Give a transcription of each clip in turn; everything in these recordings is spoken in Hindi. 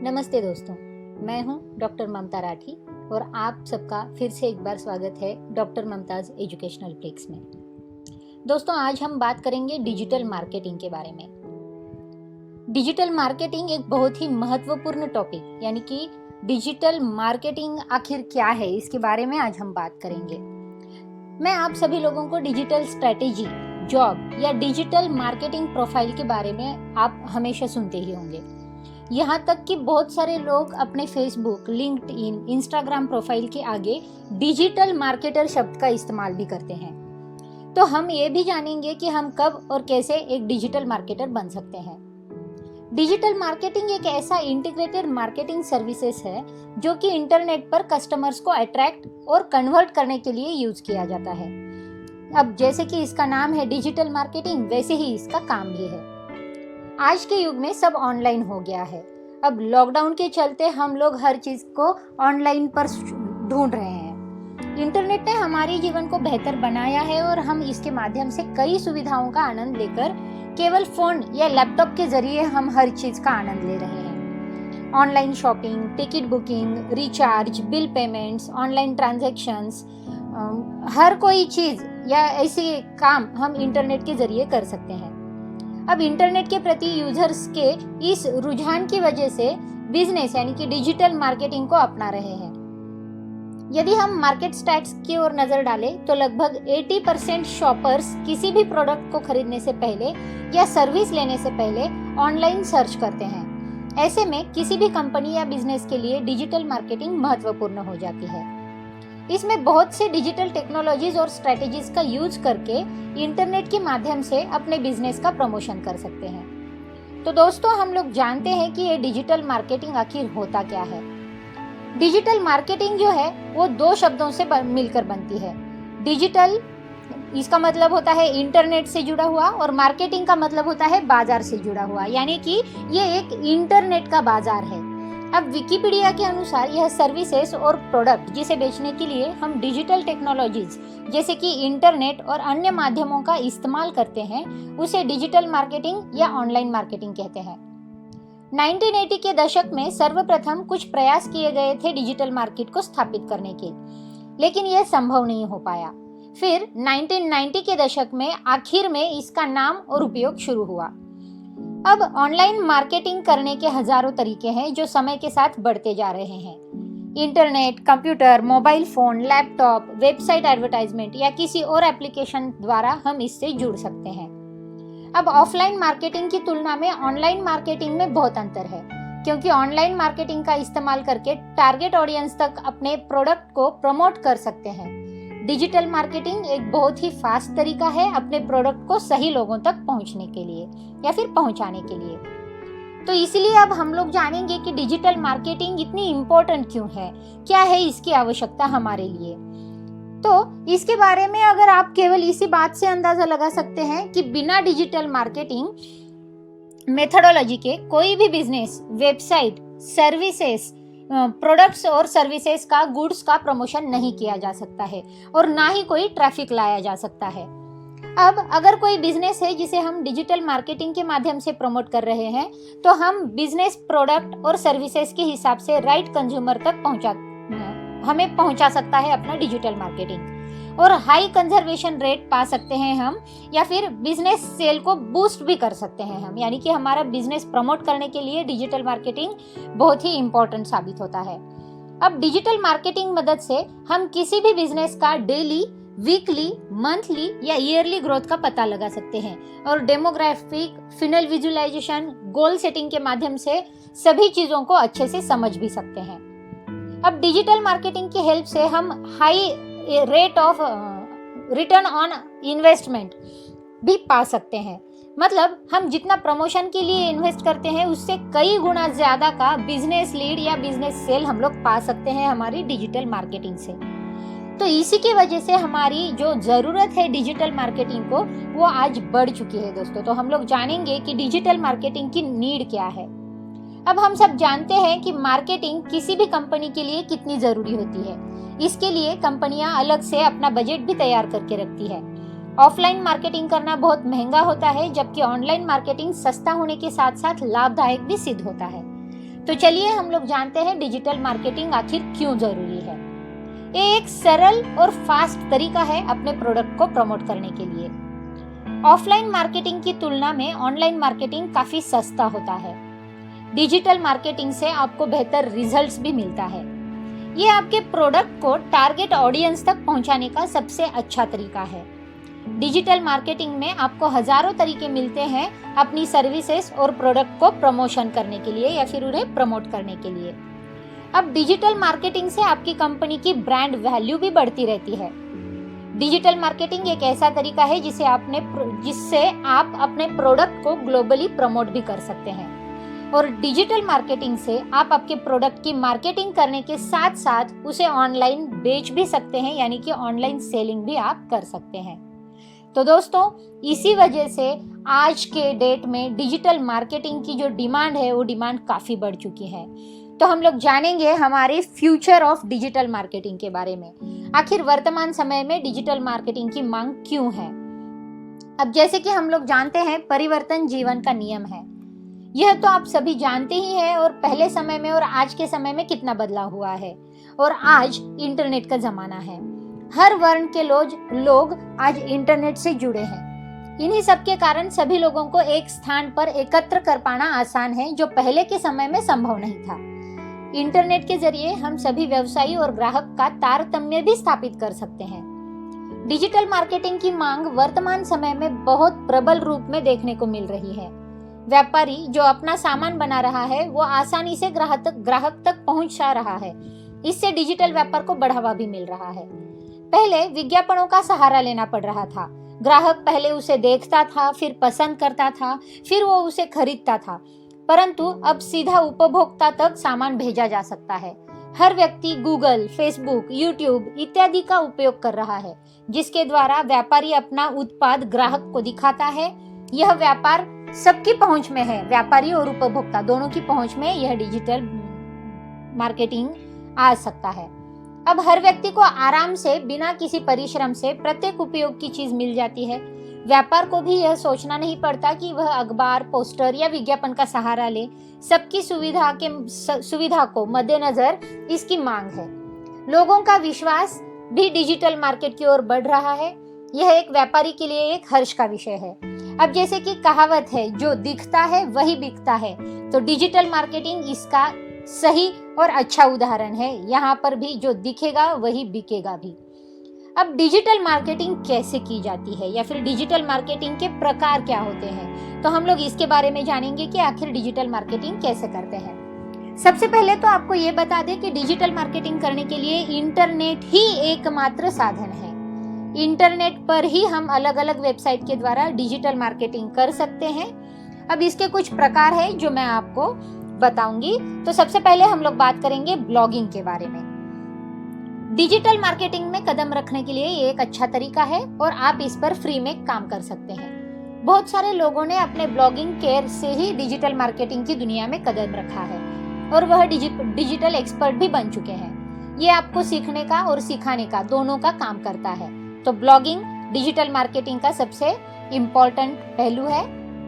नमस्ते दोस्तों, मैं हूं डॉक्टर ममता राठी और आप सबका फिर से एक बार स्वागत है डॉक्टर ममताज एजुकेशनल फ्लिक्स में। दोस्तों, आज हम बात करेंगे डिजिटल मार्केटिंग के बारे में। डिजिटल मार्केटिंग एक बहुत ही महत्वपूर्ण टॉपिक यानी कि डिजिटल मार्केटिंग आखिर क्या है, इसके बारे में आज हम बात करेंगे। मैं आप सभी लोगों को डिजिटल स्ट्रैटेजी, जॉब या डिजिटल मार्केटिंग प्रोफाइल के बारे में आप हमेशा सुनते ही होंगे। यहाँ तक कि बहुत सारे लोग अपने फेसबुक, लिंक्डइन, इंस्टाग्राम प्रोफाइल के आगे डिजिटल मार्केटर शब्द का इस्तेमाल भी करते हैं। तो हम ये भी जानेंगे कि हम कब और कैसे एक डिजिटल मार्केटर बन सकते हैं। डिजिटल मार्केटिंग एक ऐसा इंटीग्रेटेड मार्केटिंग सर्विसेज है जो कि इंटरनेट पर कस्टमर्स को अट्रैक्ट और कन्वर्ट करने के लिए यूज किया जाता है। अब जैसे कि इसका नाम है डिजिटल मार्केटिंग, वैसे ही इसका काम भी है। आज के युग में सब ऑनलाइन हो गया है। अब लॉकडाउन के चलते हम लोग हर चीज को ऑनलाइन पर ढूंढ रहे हैं। इंटरनेट ने हमारे जीवन को बेहतर बनाया है और हम इसके माध्यम से कई सुविधाओं का आनंद लेकर केवल फोन या लैपटॉप के जरिए हम हर चीज का आनंद ले रहे हैं। Online shopping, ticket booking, recharge, bill payments, online transactions, हर कोई चीज या ऐसे काम हम इंटरनेट के जरिए कर सकते हैं। अब इंटरनेट के प्रति यूजर्स के इस रुझान की वजह से बिजनेस यानी कि डिजिटल मार्केटिंग को अपना रहे हैं। यदि हम मार्केट स्टैट्स की ओर नजर डालें तो लगभग 80% शॉपर्स किसी भी प्रोडक्ट को खरीदने से पहले या सर्विस लेने से पहले ऑनलाइन सर्च करते हैं। ऐसे में किसी भी कंपनी या बिजनेस के लिए डिजिटल मार्केटिंग महत्वपूर्ण हो जाती है। इसमें बहुत से डिजिटल टेक्नोलॉजीज और स्ट्रेटेजीज का यूज करके इंटरनेट के माध्यम से अपने बिजनेस का प्रमोशन कर सकते हैं। तो दोस्तों, हम लोग जानते हैं कि ये डिजिटल मार्केटिंग आखिर होता क्या है। डिजिटल मार्केटिंग जो है वो दो शब्दों से मिलकर बनती है। डिजिटल, इसका मतलब होता है इंटरनेट से जुड़ा हुआ, और मार्केटिंग का मतलब होता है बाजार से जुड़ा हुआ, यानी कि ये एक इंटरनेट का बाजार है। अब विकिपीडिया के अनुसार यह सर्विसेज और प्रोडक्ट जिसे बेचने के लिए हम डिजिटल टेक्नोलॉजीज जैसे कि इंटरनेट और अन्य माध्यमों का इस्तेमाल करते हैं, उसे डिजिटल मार्केटिंग या ऑनलाइन मार्केटिंग कहते हैं। 1980 के दशक में सर्वप्रथम कुछ प्रयास किए गए थे डिजिटल मार्केट को स्थापित करने के, लेकिन यह संभव नहीं हो पाया। फिर 1990 के दशक में आखिर में इसका नाम और उपयोग शुरू हुआ। अब ऑनलाइन मार्केटिंग करने के हजारों तरीके हैं जो समय के साथ बढ़ते जा रहे हैं। Internet, computer, mobile phone, laptop, website advertisement या किसी और एप्लीकेशन द्वारा हम इससे जुड़ सकते हैं। अब ऑफलाइन मार्केटिंग की तुलना में ऑनलाइन मार्केटिंग में बहुत अंतर है, क्योंकि ऑनलाइन मार्केटिंग का इस्तेमाल करके टारगेट ऑडियंस तक अपने प्रोडक्ट को प्रमोट कर सकते हैं। डिजिटल मार्केटिंग एक बहुत ही फास्ट तरीका है अपने प्रोडक्ट को सही लोगों तक पहुंचने के लिए या फिर पहुंचाने के लिए। तो इसलिए अब हम लोग जानेंगे कि डिजिटल मार्केटिंग इतनी इम्पोर्टेंट क्यों है, क्या है इसकी आवश्यकता हमारे लिए। तो इसके बारे में अगर आप केवल इसी बात से अंदाजा लगा सकते हैं कि बिना डिजिटल मार्केटिंग मेथोडोलॉजी के कोई भी बिजनेस, वेबसाइट, सर्विसेज, प्रोडक्ट्स और सर्विसेज का, गुड्स का प्रमोशन नहीं किया जा सकता है और ना ही कोई ट्रैफिक लाया जा सकता है। अब अगर कोई बिजनेस है जिसे हम डिजिटल मार्केटिंग के माध्यम से प्रमोट कर रहे हैं, तो हम बिजनेस, प्रोडक्ट और सर्विसेज के हिसाब से राइट कंज्यूमर तक हमें पहुंचा सकता है अपना डिजिटल मार्केटिंग, और हाई कंजर्वेशन रेट पा सकते हैं हम, या फिर बिजनेस सेल को बूस्ट भी कर सकते हैं हम, यानी कि हमारा बिजनेस प्रमोट करने के लिए डिजिटल मार्केटिंग बहुत ही इंपॉर्टेंट साबित होता है। अब डिजिटल मार्केटिंग मदद से हम किसी भी बिजनेस का डेली, वीकली, मंथली या ईयरली ग्रोथ का पता लगा सकते हैं, और demographic, final visualization, goal setting के माध्यम से सभी चीजों को अच्छे से समझ भी सकते हैं। अब डिजिटल मार्केटिंग की हेल्प से हम high rate of return on investment भी पा सकते हैं। मतलब हम जितना प्रमोशन के लिए इन्वेस्ट करते हैं उससे कई गुना ज्यादा का बिजनेस लीड या बिजनेस सेल हम लोग पा सकते हैं हमारी डिजिटल मार्केटिंग से। तो इसी की वजह से हमारी जो जरूरत है डिजिटल मार्केटिंग को, वो आज बढ़ चुकी है दोस्तों। तो हम लोग जानेंगे कि डिजिटल मार्केटिंग की नीड क्या है। अब हम सब जानते हैं कि मार्केटिंग किसी भी कंपनी के लिए कितनी जरूरी होती है। इसके लिए कंपनियां अलग से अपना बजट भी तैयार करके रखती है। ऑफलाइन मार्केटिंग करना बहुत महंगा होता है, जबकि ऑनलाइन मार्केटिंग सस्ता होने के साथ साथ लाभदायक भी सिद्ध होता है। तो चलिए हम लोग जानते हैं डिजिटल मार्केटिंग आखिर क्यों जरूरी है। ये एक सरल और फास्ट तरीका है अपने प्रोडक्ट को प्रमोट करने के लिए। ऑफलाइन मार्केटिंग की तुलना में ऑनलाइन मार्केटिंग काफी सस्ता होता है। डिजिटल मार्केटिंग से आपको बेहतर रिजल्ट्स भी मिलता है। ये आपके प्रोडक्ट को टारगेट ऑडियंस तक पहुंचाने का सबसे अच्छा तरीका है। डिजिटल मार्केटिंग में आपको हजारों तरीके मिलते हैं अपनी सर्विसेज और प्रोडक्ट को प्रमोशन करने के लिए या फिर उन्हें प्रमोट करने के लिए। अब डिजिटल मार्केटिंग से आपकी कंपनी की ब्रांड वैल्यू भी बढ़ती रहती है। डिजिटल मार्केटिंग एक ऐसा तरीका है जिससे आप अपने प्रोडक्ट को ग्लोबली प्रमोट भी कर सकते हैं। और डिजिटल मार्केटिंग से आप आपके प्रोडक्ट की मार्केटिंग करने के साथ साथ उसे ऑनलाइन बेच भी सकते हैं, यानी कि ऑनलाइन सेलिंग भी आप कर सकते हैं। तो दोस्तों, इसी वजह से आज के डेट में डिजिटल मार्केटिंग की जो डिमांड है वो डिमांड काफ़ी बढ़ चुकी है। तो हम लोग जानेंगे हमारे फ्यूचर ऑफ डिजिटल मार्केटिंग के बारे में। आखिर वर्तमान समय में डिजिटल मार्केटिंग की मांग क्यों है? अब जैसे कि हम लोग जानते हैं, परिवर्तन जीवन का नियम है। यह तो आप सभी जानते ही हैं। और पहले समय में और आज के समय में कितना बदलाव हुआ है। और आज इंटरनेट का जमाना है। हर वर्ण के लोग आज इंटरनेट से जुड़े हैं। इन्हीं सब के कारण सभी लोगों को एक स्थान पर एकत्र कर पाना आसान है, जो पहले के समय में संभव नहीं था। इंटरनेट के जरिए हम सभी व्यवसायी और ग्राहक का तारतम्य भी स्थापित कर सकते हैं। डिजिटल मार्केटिंग की मांग वर्तमान समय में बहुत प्रबल रूप में देखने को मिल रही है। व्यापारी जो अपना सामान बना रहा है वो आसानी से ग्राहक तक पहुंचा रहा है। इससे डिजिटल व्यापार को बढ़ावा भी मिल रहा है। पहले विज्ञापनों का सहारा लेना पड़ रहा था। ग्राहक पहले उसे देखता था, फिर पसंद करता था, फिर वो उसे खरीदता था। परंतु अब सीधा उपभोक्ता तक सामान भेजा जा सकता है। हर व्यक्ति गूगल, फेसबुक, यूट्यूब इत्यादि का उपयोग कर रहा है, जिसके द्वारा व्यापारी अपना उत्पाद ग्राहक को दिखाता है। यह व्यापार सबकी पहुंच में है। व्यापारी और उपभोक्ता दोनों की पहुंच में यह डिजिटल मार्केटिंग आ सकता है। अब हर व्यक्ति को आराम से, बिना किसी परिश्रम से प्रत्येक उपयोग की चीज मिल जाती है। व्यापार को भी यह सोचना नहीं पड़ता कि वह अखबार, पोस्टर या विज्ञापन का सहारा ले। सबकी सुविधा को मद्देनजर इसकी मांग है। लोगों का विश्वास भी डिजिटल मार्केट की ओर बढ़ रहा है। यह एक व्यापारी के लिए एक हर्ष का विषय है। अब जैसे कि कहावत है, जो दिखता है वही बिकता है, तो डिजिटल मार्केटिंग इसका सही और अच्छा उदाहरण है। यहाँ पर भी जो दिखेगा वही बिकेगा भी। अब डिजिटल मार्केटिंग कैसे की जाती है या फिर डिजिटल मार्केटिंग के प्रकार क्या होते हैं, तो हम लोग इसके बारे में जानेंगे कि आखिर डिजिटल मार्केटिंग कैसे करते हैं। सबसे पहले तो आपको ये बता दें कि डिजिटल मार्केटिंग करने के लिए इंटरनेट ही एकमात्र साधन है। इंटरनेट पर ही हम अलग अलग वेबसाइट के द्वारा डिजिटल मार्केटिंग कर सकते हैं। अब इसके कुछ प्रकार है जो मैं आपको बताऊंगी। तो सबसे पहले हम लोग बात करेंगे ब्लॉगिंग के बारे में। डिजिटल मार्केटिंग में कदम रखने के लिए ये एक अच्छा तरीका है और आप इस पर फ्री में काम कर सकते हैं। बहुत सारे लोगों ने अपने ब्लॉगिंग केयर से ही डिजिटल मार्केटिंग की दुनिया में कदम रखा है और वह डिजिटल एक्सपर्ट भी बन चुके हैं। ये आपको सीखने का और सिखाने का दोनों का काम करता है। तो ब्लॉगिंग डिजिटल मार्केटिंग का सबसे इम्पोर्टेंट पहलू है।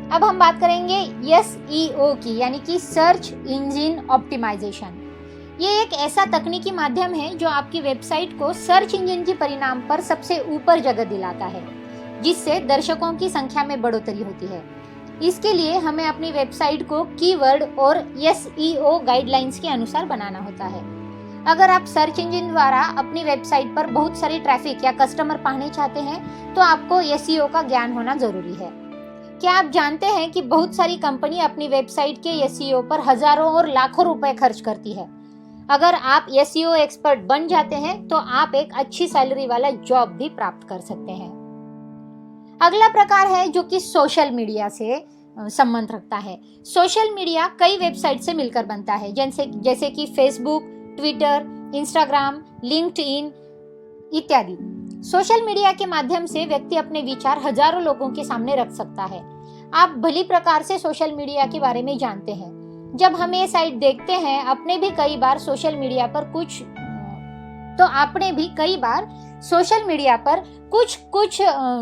अब हम बात करेंगे SEO की, यानी कि सर्च इंजन ऑप्टिमाइजेशन। ये एक ऐसा तकनीकी माध्यम है जो आपकी वेबसाइट को सर्च इंजन के परिणाम पर सबसे ऊपर जगह दिलाता है, जिससे दर्शकों की संख्या में बढ़ोतरी होती है। इसके लिए हमें अपनी वेबसाइट को कीवर्ड और SEO गाइडलाइंस के अनुसार बनाना होता है। अगर आप सर्च इंजन द्वारा अपनी वेबसाइट पर बहुत सारी ट्रैफिक या कस्टमर पाने चाहते हैं तो आपको SEO का ज्ञान होना जरूरी है। क्या आप जानते हैं कि बहुत सारी कंपनी अपनी वेबसाइट के SEO पर हजारों और लाखों रुपए खर्च करती है। अगर आप SEO एक्सपर्ट बन जाते हैं तो आप एक अच्छी सैलरी वाला जॉब भी प्राप्त कर सकते हैं। अगला प्रकार है जो कि सोशल मीडिया से संबंध रखता है। सोशल मीडिया कई वेबसाइट से मिलकर बनता है, जैसे कि फेसबुक, ट्विटर, इंस्टाग्राम, लिंक्डइन इत्यादि। सोशल मीडिया के माध्यम से व्यक्ति अपने विचार हजारों लोगों के सामने रख सकता है। आप भली प्रकार से सोशल मीडिया के बारे में जानते हैं। जब हम ये साइट देखते हैं, आपने भी कई बार सोशल मीडिया पर कुछ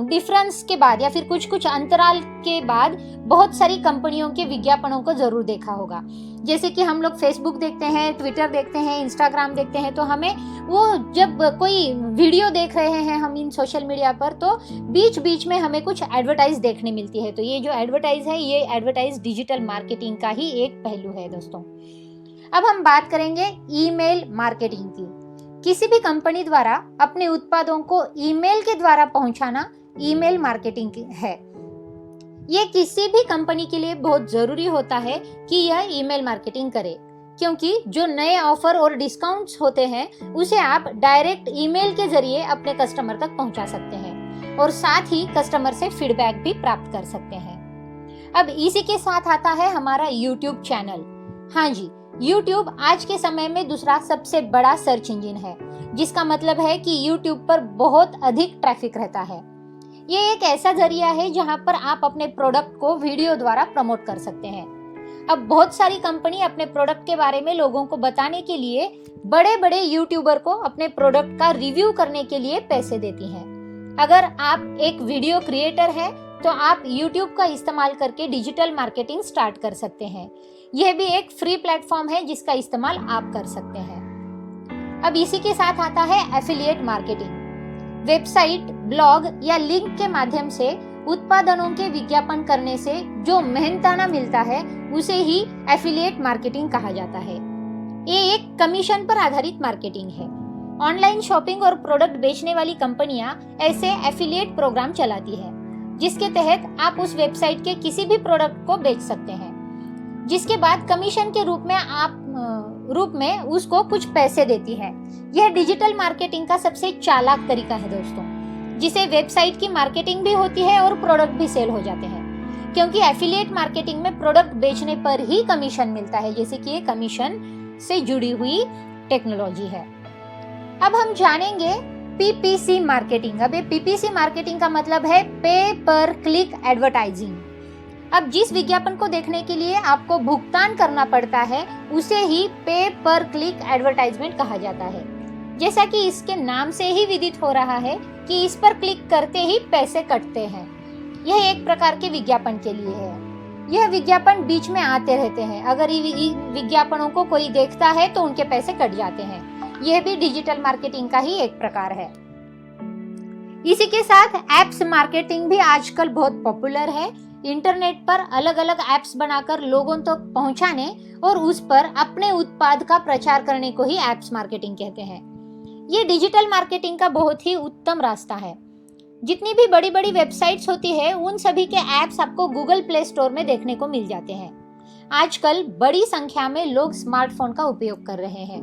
डिफरेंस के बाद या फिर कुछ अंतराल के बाद बहुत सारी कंपनियों के विज्ञापनों को जरूर देखा होगा। जैसे कि हम लोग फेसबुक देखते हैं, ट्विटर देखते हैं, इंस्टाग्राम देखते हैं, तो हमें वो जब कोई वीडियो देख रहे हैं हम इन सोशल मीडिया पर, तो बीच बीच में हमें कुछ एडवर्टाइज देखने मिलती है। तो ये जो एडवर्टाइज है, ये एडवर्टाइज डिजिटल मार्केटिंग का ही एक पहलू है दोस्तों। अब हम बात करेंगे ईमेल मार्केटिंग की। किसी भी कंपनी द्वारा अपने उत्पादों को ईमेल के द्वारा पहुंचाना ईमेल मार्केटिंग है। ये किसी भी कंपनी के लिए बहुत जरूरी होता है कि यह ईमेल मार्केटिंग करे, क्योंकि जो नए ऑफर और डिस्काउंट्स होते हैं उसे आप डायरेक्ट ईमेल के जरिए अपने कस्टमर तक पहुंचा सकते हैं और साथ ही कस्टमर से फीडबैक भी प्राप्त कर सकते हैं। अब इसी के साथ आता है हमारा यूट्यूब चैनल। हाँ जी, यूट्यूब आज के समय में दूसरा सबसे बड़ा सर्च इंजन है, जिसका मतलब है कि यूट्यूब पर बहुत अधिक ट्रैफिक रहता है। ये एक ऐसा जरिया है जहां पर आप अपने प्रोडक्ट को वीडियो द्वारा प्रमोट कर सकते हैं। अब बहुत सारी कंपनी अपने प्रोडक्ट के बारे में लोगों को बताने के लिए बड़े बड़े यूट्यूबर को अपने प्रोडक्ट का रिव्यू करने के लिए पैसे देती हैं। अगर आप एक वीडियो क्रिएटर हैं तो आप यूट्यूब का इस्तेमाल करके डिजिटल मार्केटिंग स्टार्ट कर सकते हैं। यह भी एक फ्री प्लेटफॉर्म है जिसका इस्तेमाल आप कर सकते हैं। अब इसी के साथ आता है एफिलिएट मार्केटिंग। वेबसाइट, ब्लॉग या लिंक के माध्यम से उत्पादनों के विज्ञापन करने से जो मेहनताना मिलता है उसे ही एफिलिएट मार्केटिंग कहा जाता है। ये एक कमीशन पर आधारित मार्केटिंग है। ऑनलाइन शॉपिंग और प्रोडक्ट बेचने वाली कंपनियां ऐसे एफिलिएट प्रोग्राम चलाती है, जिसके तहत आप उस वेबसाइट के किसी भी प्रोडक्ट को बेच सकते हैं, जिसके बाद कमीशन के रूप में उसको कुछ पैसे देती है। यह डिजिटल मार्केटिंग का सबसे चालाक तरीका है दोस्तों, जिसे वेबसाइट की मार्केटिंग भी होती है और प्रोडक्ट भी सेल हो जाते हैं, क्योंकि एफिलिएट मार्केटिंग में प्रोडक्ट बेचने पर ही कमीशन मिलता है, जैसे कि ये कमीशन से जुड़ी हुई टेक्नोलॉजी है। अब हम जानेंगे पीपीसी मार्केटिंग। अब ये पीपीसी मार्केटिंग का मतलब है पे पर क्लिक एडवर्टाइजिंग। अब जिस विज्ञापन को देखने के लिए आपको भुगतान करना पड़ता है उसे ही पे पर क्लिक एडवर्टाइजमेंट कहा जाता है। जैसा कि इसके नाम से ही विदित हो रहा है कि इस पर क्लिक करते ही पैसे कटते हैं। यह एक प्रकार के विज्ञापन के लिए है। यह विज्ञापन बीच में आते रहते हैं। अगर विज्ञापनों को कोई देखता है तो उनके पैसे कट जाते हैं। यह भी डिजिटल मार्केटिंग का ही एक प्रकार है। इसी के साथ एप्स मार्केटिंग भी आजकल बहुत पॉपुलर है। इंटरनेट पर अलग अलग एप्स बनाकर लोगों तक पहुंचाने और उस पर अपने उत्पाद का प्रचार करने को ही एप्स मार्केटिंग कहते हैं। ये डिजिटल मार्केटिंग का बहुत ही उत्तम रास्ता है। जितनी भी बड़ी बड़ी वेबसाइट्स होती है उन सभी के एप्स आपको गूगल प्ले स्टोर में देखने को मिल जाते हैं। आजकल बड़ी संख्या में लोग स्मार्टफोन का उपयोग कर रहे हैं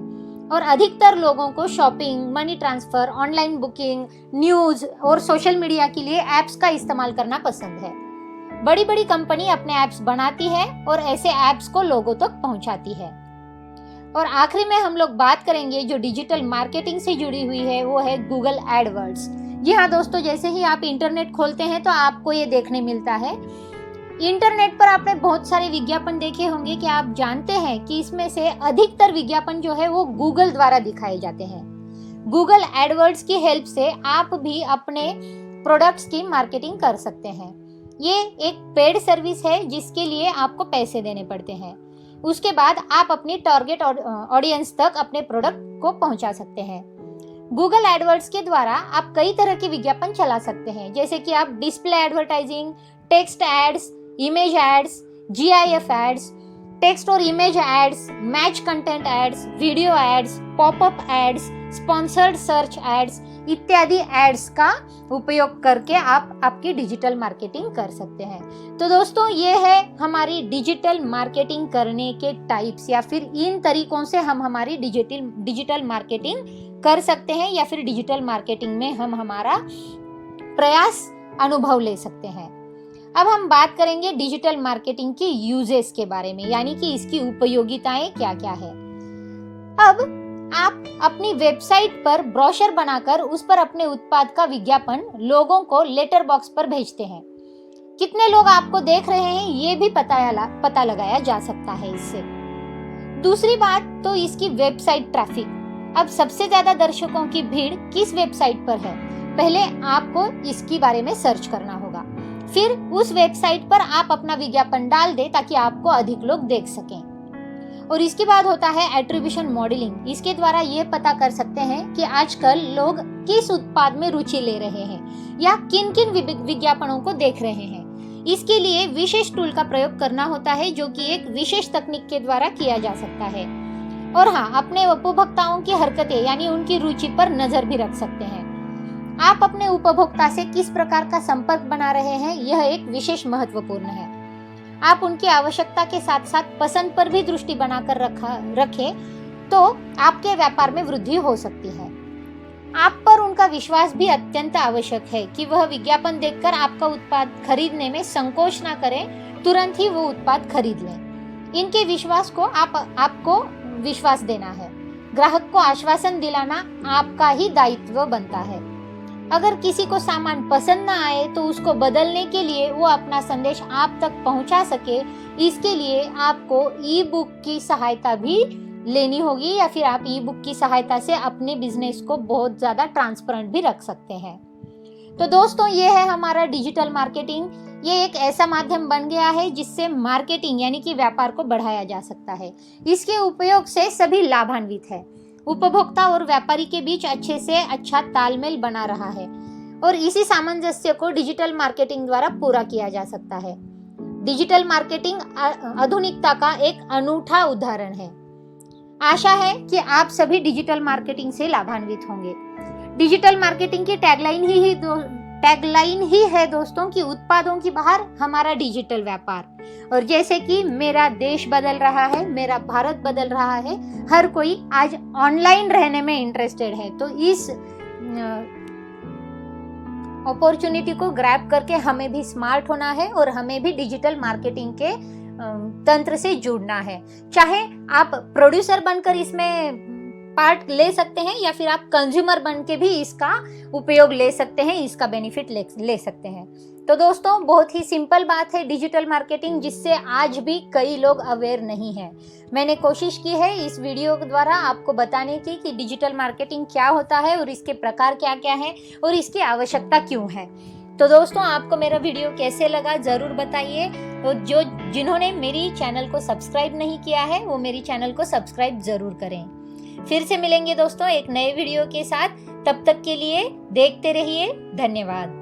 और अधिकतर लोगों को shopping, money transfer, online booking, news और सोशल मीडिया के लिए एप्स का इस्तेमाल करना पसंद है। बड़ी बड़ी कंपनी अपने एप्स बनाती है और ऐसे एप्स को लोगों तक पहुंचाती है। और आखिरी में हम लोग बात करेंगे जो डिजिटल मार्केटिंग से जुड़ी हुई है, वो है गूगल एडवर्ड्स। जी हाँ दोस्तों, जैसे ही आप इंटरनेट खोलते हैं तो आपको ये देखने मिलता है। इंटरनेट पर आपने बहुत सारे विज्ञापन देखे होंगे कि आप जानते हैं कि इसमें से अधिकतर विज्ञापन जो है वो गूगल द्वारा दिखाए जाते हैं। गूगल एडवर्ड्स की हेल्प से आप भी अपने प्रोडक्ट्स की मार्केटिंग कर सकते हैं। ये एक पेड सर्विस है जिसके लिए आपको पैसे देने पड़ते हैं। उसके बाद आप अपनी टारगेट ऑडियंस तक अपने प्रोडक्ट को पहुंचा सकते हैं। गूगल एडवर्ड्स के द्वारा आप कई तरह के विज्ञापन चला सकते हैं, जैसे कि आप display advertising, text ads, image ads, GIF ads, text और image ads, match content ads, video ads, popup ads, sponsored search ads इत्यादि एड्स का उपयोग करके आप आपकी डिजिटल मार्केटिंग कर सकते हैं। तो दोस्तों, ये है हमारी डिजिटल मार्केटिंग करने के टाइप्स, या फिर इन तरीकों से हम हमारी डिजिटल मार्केटिंग कर सकते हैं, या फिर डिजिटल मार्केटिंग में हम हमारा प्रयास अनुभव ले सकते हैं। अब हम बात करेंगे डिजिटल मार्केटिंग के यूजेस के बारे में, यानी कि इसकी उपयोगिताएं क्या क्या है। अब आप अपनी वेबसाइट पर ब्रोशर बनाकर उस पर अपने उत्पाद का विज्ञापन लोगों को लेटर बॉक्स पर भेजते हैं। कितने लोग आपको देख रहे हैं ये भी पता लगाया जा सकता है इससे। दूसरी बात तो इसकी वेबसाइट ट्रैफिक। अब सबसे ज्यादा दर्शकों की भीड़ किस वेबसाइट पर है, पहले आपको इसके बारे में सर्च करना होगा। फिर उस वेबसाइट पर आप अपना विज्ञापन डाल दें ताकि आपको अधिक लोग देख सकें। और इसके बाद होता है एट्रीब्यूशन मॉडलिंग। इसके द्वारा ये पता कर सकते हैं कि आजकल लोग किस उत्पाद में रुचि ले रहे हैं या किन किन विज्ञापनों को देख रहे हैं। इसके लिए विशेष टूल का प्रयोग करना होता है जो कि एक विशेष तकनीक के द्वारा किया जा सकता है। और हाँ, अपने उपभोक्ताओं की हरकतें यानी उनकी रुचि पर नजर भी रख सकते हैं। आप अपने उपभोक्ता से किस प्रकार का संपर्क बना रहे हैं, यह एक विशेष महत्वपूर्ण है। आप उनकी आवश्यकता के साथ साथ पसंद पर भी दृष्टि बनाकर रखें तो आपके व्यापार में वृद्धि हो सकती है। आप पर उनका विश्वास भी अत्यंत आवश्यक है कि वह विज्ञापन देखकर आपका उत्पाद खरीदने में संकोच ना करें, तुरंत ही वो उत्पाद खरीद लें। इनके विश्वास को आपको विश्वास देना है। ग्राहक को आश्वासन दिलाना आपका ही दायित्व बनता है। अगर किसी को सामान पसंद ना आए तो उसको बदलने के लिए वो अपना संदेश आप तक पहुंचा सके, इसके लिए आपको ई बुक की सहायता भी लेनी होगी या फिर आप ई बुक की सहायता से अपने बिजनेस को बहुत ज़्यादा ट्रांसपेरेंट भी रख सकते हैं। तो दोस्तों, ये है हमारा डिजिटल मार्केटिंग। ये एक ऐसा माध्यम बन गया है जिससे मार्केटिंग यानी कि व्यापार को बढ़ाया जा सकता है। इसके उपयोग से सभी लाभान्वित है। उपभोक्ता और व्यापारी के बीच अच्छे से अच्छा तालमेल बना रहा है और इसी सामंजस्य को डिजिटल मार्केटिंग द्वारा पूरा किया जा सकता है। डिजिटल मार्केटिंग आधुनिकता का एक अनूठा उदाहरण है। आशा है कि आप सभी डिजिटल मार्केटिंग से लाभान्वित होंगे। डिजिटल मार्केटिंग की टैगलाइन ही है दोस्तों कि उत्पादों की बाहर हमारा डिजिटल व्यापार। और जैसे कि मेरा देश बदल रहा है, मेरा भारत बदल रहा है, हर कोई आज ऑनलाइन रहने में इंटरेस्टेड है। तो इस अपॉर्चुनिटी को ग्रैब करके हमें भी स्मार्ट होना है और हमें भी डिजिटल मार्केटिंग के तंत्र से जुड़ना है। चाहे आप प्रोड्यूसर बनकर इसमें पार्ट ले सकते हैं या फिर आप कंज्यूमर बन के भी इसका उपयोग ले सकते हैं, इसका बेनिफिट ले सकते हैं। तो दोस्तों, बहुत ही सिंपल बात है डिजिटल मार्केटिंग, जिससे आज भी कई लोग अवेयर नहीं है। मैंने कोशिश की है इस वीडियो के द्वारा आपको बताने की कि डिजिटल मार्केटिंग क्या होता है और इसके प्रकार क्या क्या हैं और इसकी आवश्यकता क्यों है। तो दोस्तों, आपको मेरा वीडियो कैसे लगा ज़रूर बताइए। और जिन्होंने मेरी चैनल को सब्सक्राइब नहीं किया है वो मेरी चैनल को सब्सक्राइब ज़रूर करें। फिर से मिलेंगे दोस्तों एक नए वीडियो के साथ। तब तक के लिए देखते रहिए। धन्यवाद।